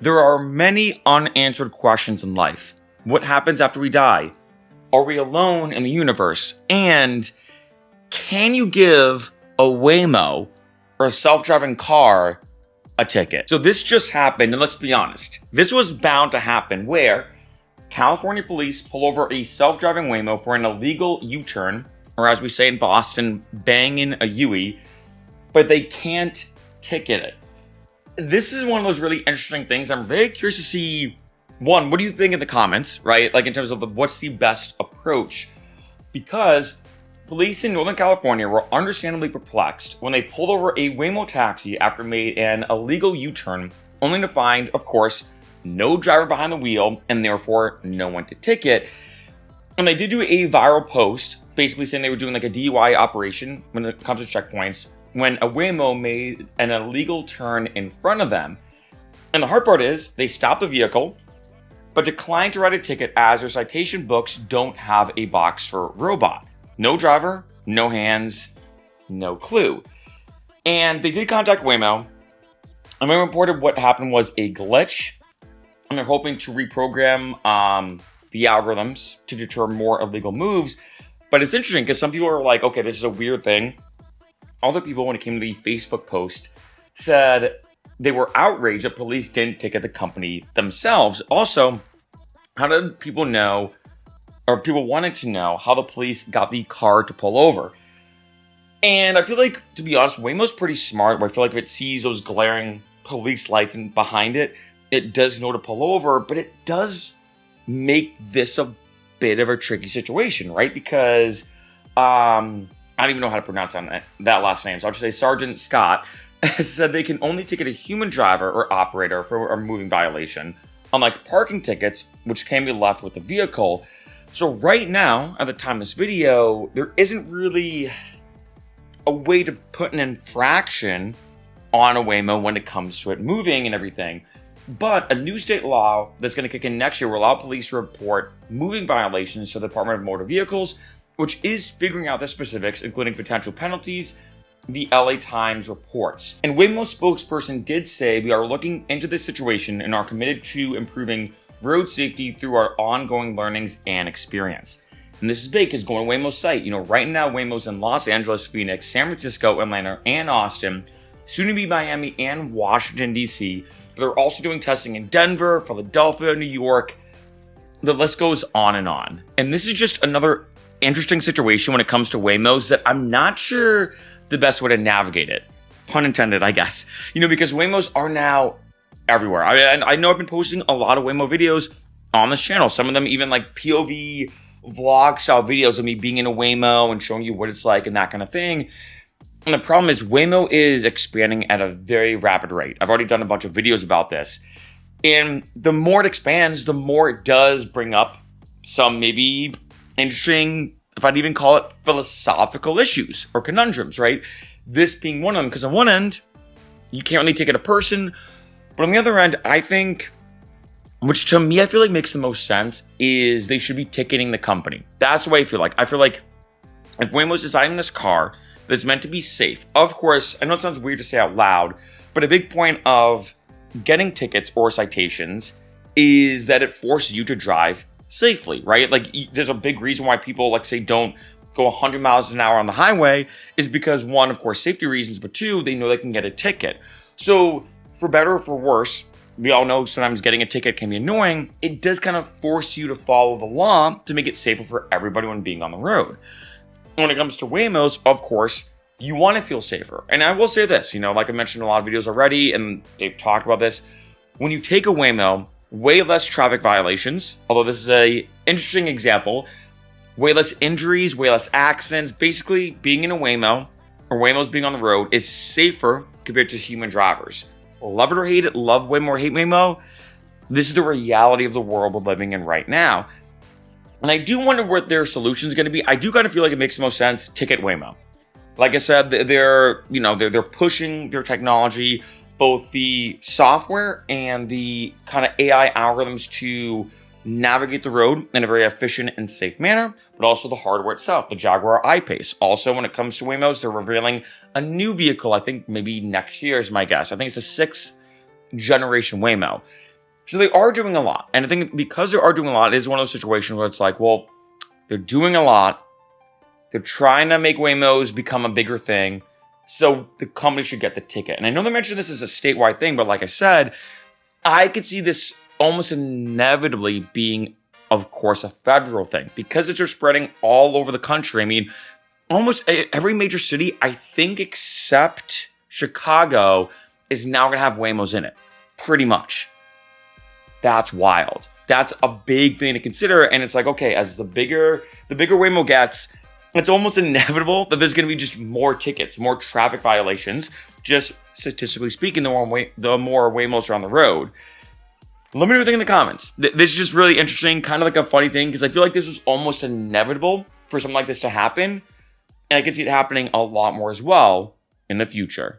There are many unanswered questions in life. What happens after we die? Are we alone in the universe? And can you give a Waymo or a self-driving car a ticket? So this just happened, and let's be honest. This was bound to happen where California police pull over a self-driving Waymo for an illegal U-turn, or as we say in Boston, banging a Yui, but they can't ticket it. This is one of those really interesting things. I'm very curious to see, one, what do you think in the comments, right? Like in terms of what's the best approach? Because police in Northern California were understandably perplexed when they pulled over a Waymo taxi after it made an illegal U-turn, only to find, of course, no driver behind the wheel and therefore no one to ticket. And they did do a viral post basically saying they were doing like a DUI operation when it comes to checkpoints, when a Waymo made an illegal turn in front of them. And the hard part is, they stopped the vehicle, but declined to write a ticket as their citation books don't have a box for robot. No driver, no hands, no clue. And they did contact Waymo, and they reported what happened was a glitch, and they're hoping to reprogram the algorithms to deter more illegal moves. But it's interesting because some people are like, okay, this is a weird thing. Other people, when it came to the Facebook post, said they were outraged that police didn't ticket the company themselves. Also, how did people know, or people wanted to know, how the police got the car to pull over? And I feel like, to be honest, Waymo's pretty smart, where I feel like if it sees those glaring police lights and behind it, it does know to pull over, but it does make this a bit of a tricky situation, right? Because, I don't even know how to pronounce that last name, so I'll just say Sergeant Scott said they can only ticket a human driver or operator for a moving violation, unlike parking tickets, which can be left with the vehicle. So right now, at the time of this video, there isn't really a way to put an infraction on a Waymo when it comes to it moving and everything. But a new state law that's going to kick in next year will allow police to report moving violations to the Department of Motor Vehicles, which is figuring out the specifics, including potential penalties, the LA Times reports. And Waymo's spokesperson did say, we are looking into this situation and are committed to improving road safety through our ongoing learnings and experience. And this is big because going to Waymo's site, right now Waymo's in Los Angeles, Phoenix, San Francisco, Atlanta, and Austin, soon to be Miami and Washington, D.C. But they're also doing testing in Denver, Philadelphia, New York. The list goes on and on. And this is just another interesting situation when it comes to Waymos that I'm not sure the best way to navigate it. Pun intended, I guess. Because Waymos are now everywhere. I know I've been posting a lot of Waymo videos on this channel. Some of them even like POV vlog style videos of me being in a Waymo and showing you what it's like and that kind of thing. And the problem is Waymo is expanding at a very rapid rate. I've already done a bunch of videos about this. And the more it expands, the more it does bring up some maybe interesting, if I'd even call it philosophical issues or conundrums, right? This being one of them, because on one end, you can't really ticket a person, but on the other end, I think, which to me I feel like makes the most sense, is they should be ticketing the company. That's the way I feel like. I feel like if Waymo's designing this car that's meant to be safe, of course, I know it sounds weird to say out loud, but a big point of getting tickets or citations is that it forces you to drive safely, right? Like there's a big reason why people say don't go 100 miles an hour on the highway is because one, of course, safety reasons, but two, they know they can get a ticket. So for better or for worse, we all know sometimes getting a ticket can be annoying. It does kind of force you to follow the law to make it safer for everybody when being on the road. When it comes to Waymos, of course, you want to feel safer. And I will say this, like I mentioned in a lot of videos already, and they've talked about this, when you take a Waymo, way less traffic violations, although this is a interesting example, way less injuries, way less accidents. Basically, being in a Waymo, or Waymos being on the road, is safer compared to human drivers. Love it or hate it, love Waymo or hate Waymo, this is the reality of the world we're living in right now. And I do wonder what their solution is going to be. I do kind of feel like it makes the most sense to ticket Waymo. Like I said, they're pushing their technology, both the software and the kind of AI algorithms to navigate the road in a very efficient and safe manner, but also the hardware itself, the Jaguar I-Pace. Also, when it comes to Waymos, they're revealing a new vehicle, I think maybe next year is my guess. I think it's a 6th generation Waymo. So they are doing a lot. And I think because they are doing a lot, it is one of those situations where it's like, well, they're doing a lot. They're trying to make Waymos become a bigger thing. So the company should get the ticket. And I know they mentioned this as a statewide thing, but like I said, I could see this almost inevitably being, of course, a federal thing because it's spreading all over the country. I mean, almost every major city, I think, except Chicago, is now going to have Waymos in it. Pretty much. That's wild. That's a big thing to consider. And it's like, okay, as the bigger Waymo gets, it's almost inevitable that there's going to be just more tickets, more traffic violations. Just statistically speaking, the more Waymos are on the road. Let me know what you think in the comments. This is just really interesting, kind of like a funny thing, because I feel like this was almost inevitable for something like this to happen. And I can see it happening a lot more as well in the future.